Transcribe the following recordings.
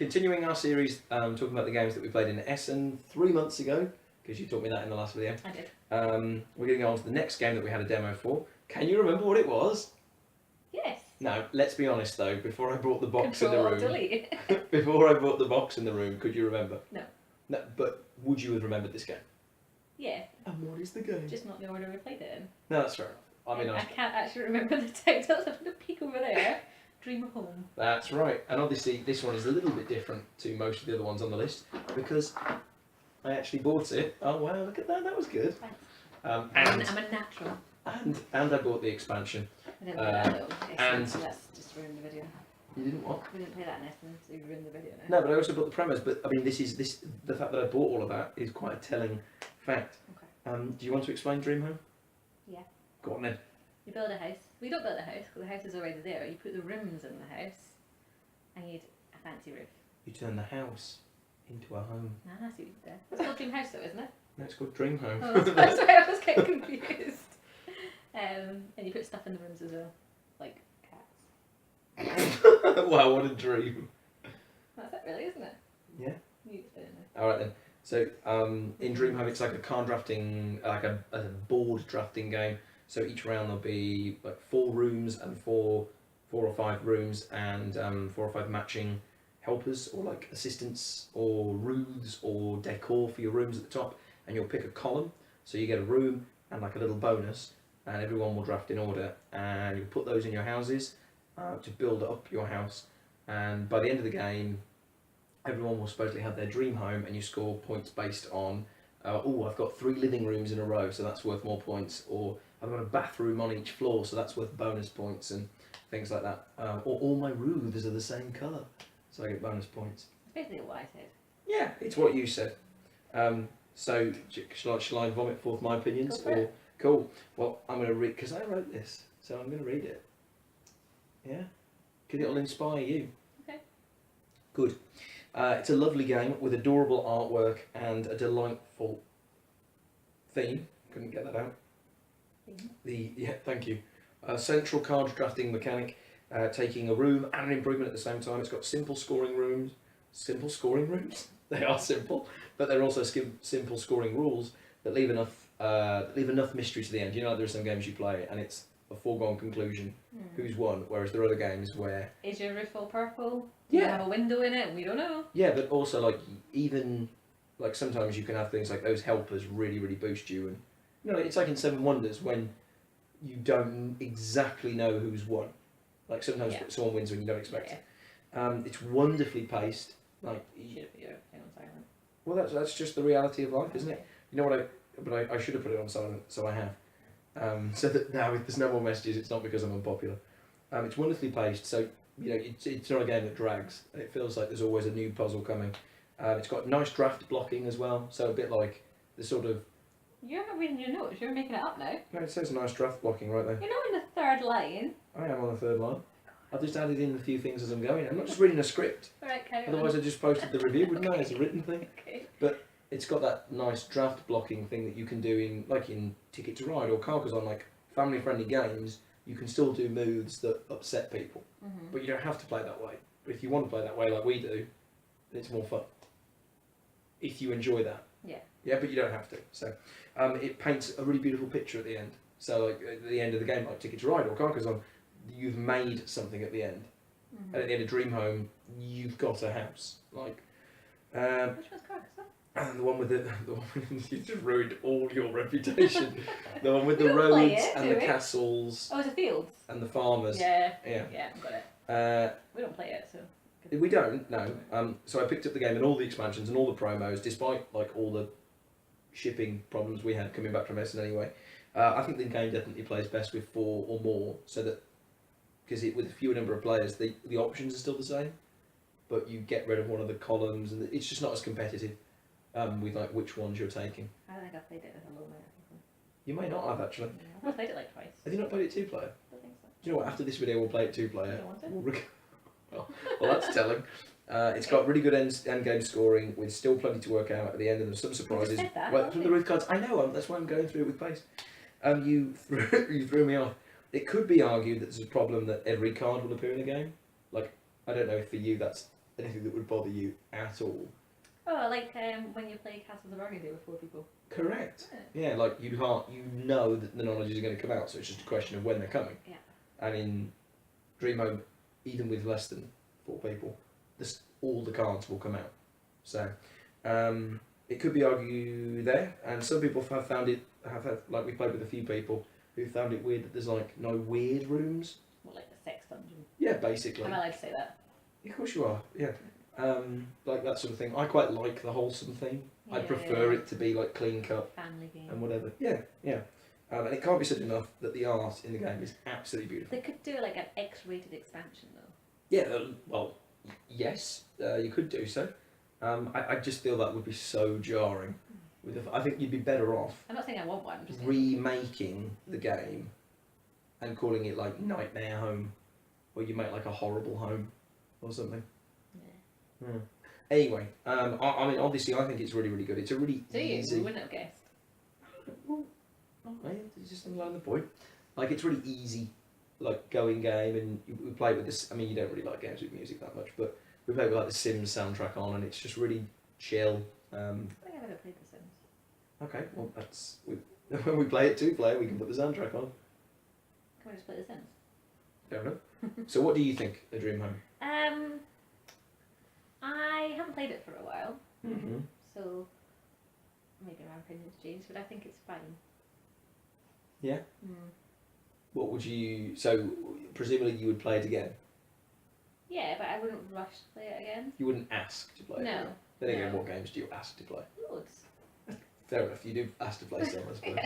continuing our series, talking about the games that we played in Essen 3 months ago, because you taught me that in the last video. I did. We're going to go on to the next game that we had a demo for. Can you remember what it was? Yes. No, let's be honest though, before I brought the box Control, in the room. delete. Before I brought the box in the room, could you remember? No. No, but would you have remembered this game? Yeah. And what is the game? Just not the order we played it in. No, that's fair enough. I mean, I can't actually remember the title. I'm going to peek over there. Dream of Home. That's right. And obviously this one is a little bit different to most of the other ones on the list because I actually bought it. Oh wow, look at that. That was good. I'm a natural. And I bought the expansion. I didn't play that though. and- So let's just ruin the video. You didn't what? We didn't play that in Essen, so you ruined the video now. No, but I also bought the premise. But I mean, the fact that I bought all of that is quite a telling fact. Okay. Do you want to explain Dream Home? Yeah. Go on then. You build a house. We don't build a house because the house is already there. You put the rooms in the house and you need a fancy roof. You turn the house into a home. Ah, I see what you did there. It's called Dream House though, isn't it? No, it's called Dream Home. Oh, that's why I was getting confused. And you put stuff in the rooms as well, like cats. Wow, what a dream. That's it really, isn't it? Yeah. You explain it now. Alright then. So, in Dream Home it's like a card drafting, like a board drafting game. So each round there'll be like 4 rooms and 4 or 5 rooms and 4 or 5 matching helpers or like assistants or roofs or decor for your rooms at the top, and you'll pick a column. So you get a room and like a little bonus, and everyone will draft in order, and you put those in your houses to build up your house. And by the end of the game, everyone will supposedly have their dream home, and you score points based on, oh, I've got 3 living rooms in a row, so that's worth more points, or I've got a bathroom on each floor, so that's worth bonus points, and things like that. Or all my roofs are the same colour, so I get bonus points. It's basically what I said. Yeah, it's what you said. So, shall I vomit forth my opinions? Go for it. Cool. Well, I'm going to read, because I wrote this, so I'm going to read it. Yeah? Because it'll inspire you. Okay. Good. It's a lovely game with adorable artwork and a delightful theme. Couldn't get that out. Yeah, thank you. Central card drafting mechanic, taking a room and an improvement at the same time. It's got simple scoring rooms. Simple scoring rooms? They are simple, but they're also simple scoring rules that leave enough mystery to the end. You know, like there are some games you play and it's a foregone conclusion who's won, whereas there are other games where... Is your roof all purple? Yeah. You have a window in it and we don't know. Yeah, but also like even like sometimes you can have things like those helpers really boost you, and you know it's like in Seven Wonders when you don't exactly know who's won. Like sometimes someone wins when you don't expect it. It's wonderfully paced. Like Should put your phone on silent. well, that's just the reality of life, isn't it? You know what I should have put it on silent, so I have. So that now if there's no more messages, it's not because I'm unpopular. It's wonderfully paced, so you know it's not a game that drags. It feels like there's always a new puzzle coming. It's got nice draft blocking as well, so a bit like the sort of... You're not reading your notes, you're making it up now. No, it says nice draft blocking right there. You're not in the third line. I am on the 3rd line. I've just added in a few things as I'm going. I'm not just reading a script. Alright, carry Otherwise on. I just posted the review, wouldn't I, as a written thing? Okay. But it's got that nice draft blocking thing that you can do in Ticket to Ride or Carcassonne, like family-friendly games. You can still do moves that upset people, but you don't have to play that way. But if you want to play that way like we do, then it's more fun. If you enjoy that. Yeah. Yeah, but you don't have to. So it paints a really beautiful picture at the end. So like at the end of the game, like Ticket to Ride or Carcassonne, you've made something at the end. And at the end of Dream Home, you've got a house. Like Which one's Carcassonne? and the one with the one you just ruined all your reputation. The one with We the don't play roads it, and do the we? castles Oh, it's a fields. and the farmers. Yeah. Yeah. Yeah, I've got it. We don't play it, so. We don't, no. So I picked up the game and all the expansions and all the promos, despite like all the shipping problems we had coming back from Essen anyway. I think the game definitely plays best with 4 or more, so that because with a fewer number of players, the options are still the same, but you get rid of one of the columns, and it's just not as competitive with like which ones you're taking. I don't think I've played it with a low amount of people. You may not have actually. I've not played it like twice. Have you not played it 2-player? I don't think so. Do you know what? After this video, we'll play it 2-player. You don't want it? Well, that's telling. It's got really good end game scoring with still plenty to work out at the end, and there's some surprises. said that, Well, haven't from the you? Ruth cards, I know. That's why I'm going through it with pace. You threw me off. It could be argued that there's a problem that every card will appear in the game. Like, I don't know if for you that's anything that would bother you at all. Oh, like when you play Castles of Burgundy with 4 people. Correct. Yeah, like you know that the knowledge is going to come out, so it's just a question of when they're coming. Yeah. And in Dream Home, even with less than 4 people, all the cards will come out. So it could be argued there, and some people have found it. Like we played with a few people who found it weird that there's like no weird rooms. What, like the sex dungeon? Yeah, basically. Am I allowed to say that? Yeah, of course you are. Yeah. Like that sort of thing. I quite like the wholesome theme. I Yeah, prefer it to be like clean cut family game. and whatever. Yeah, yeah. And it can't be said enough that the art in the game is absolutely beautiful. They could do like an X-rated expansion though. Yeah, well, yes, you could do so. I just feel that would be so jarring. I think you'd be better off I'm not saying I want one. I'm just saying. remaking the game and calling it like Nightmare Home, or you make like a horrible home or something. Yeah. Hmm. Anyway, I mean, obviously, I think it's really, really good. It's a really Do you? easy. We wouldn't have guessed. Well, it's just along the point. Like it's really easy, like going game, and we play with this. I mean, you don't really like games with music that much, but we play with like the Sims soundtrack on, and it's just really chill. I think I've ever played The Sims. Okay, well that's when we play it 2-player, we can put the soundtrack on. Can we just play The Sims? Don't know. So, what do you think of Dream Home? I haven't played it for a while, Mm-hmm. so maybe my opinion's changed, but I think it's fine. Yeah. Mm. What would you? So, presumably, you would play it again. Yeah, but I wouldn't rush to play it again. You wouldn't ask to play it. No. Again. Then again, No. what games do you ask to play? Loads. Fair enough. You do ask to play some, I suppose.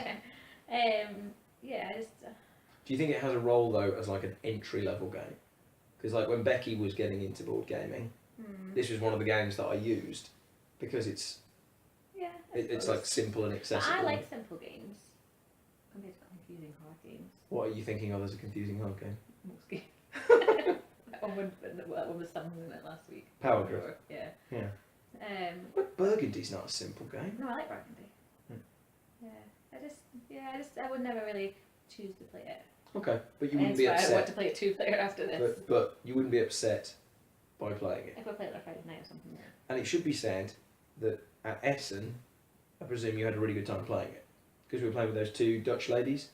Yeah, I just. Do you think it has a role though as like an entry level game? Because like when Becky was getting into board gaming, this was one of the games that I used because it's Yeah. it's like simple and But accessible. I like simple games compared to confusing hard games. What are you thinking of as a confusing hard game? Most games. that one was something in it last week. Power Drift. Yeah. Yeah. But Burgundy's not a simple game. No, I like Burgundy. I would never really choose to play it. Okay, but you wouldn't Hence be why I want to upset. play it 2-player after this. But you wouldn't be upset by playing it. If I play it on a Friday night or something. Yeah. And it should be said that at Essen, I presume you had a really good time playing it because we were playing with those 2 Dutch ladies.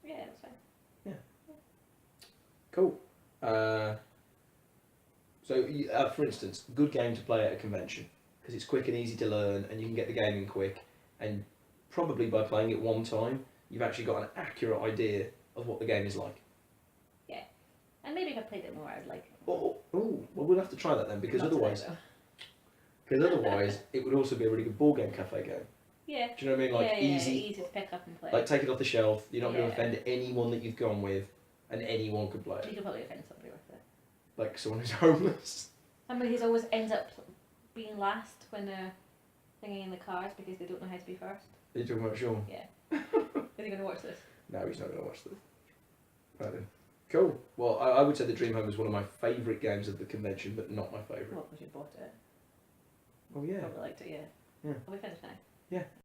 Yeah, that's fine. Cool. For instance, good game to play at a convention because it's quick and easy to learn, and you can get the game in quick. And probably by playing it one time, you've actually got an accurate idea of what the game is like. And maybe if I played it more, I'd like it. Oh, well, we'll have to try that then because Not otherwise, it would also be a really good board game cafe game. Yeah. Do you know what I mean? Like easy to pick up and play. like take it off the shelf. You're not going Yeah. to offend anyone that you've gone with, and anyone could play You it. could probably offend somebody with it. Like someone who's homeless. Somebody who's always ends up being last when they're thinking in the cars because they don't know how to be first. Are you talking about Sean? Yeah. Is he going to watch this? No, he's not going to watch this. Right then. Cool. Well, I would say that Dream Home is one of my favourite games of the convention, but not my favourite. Well, because you bought it. Oh yeah. Probably liked it, yeah. Yeah. Are we finished now? Yeah.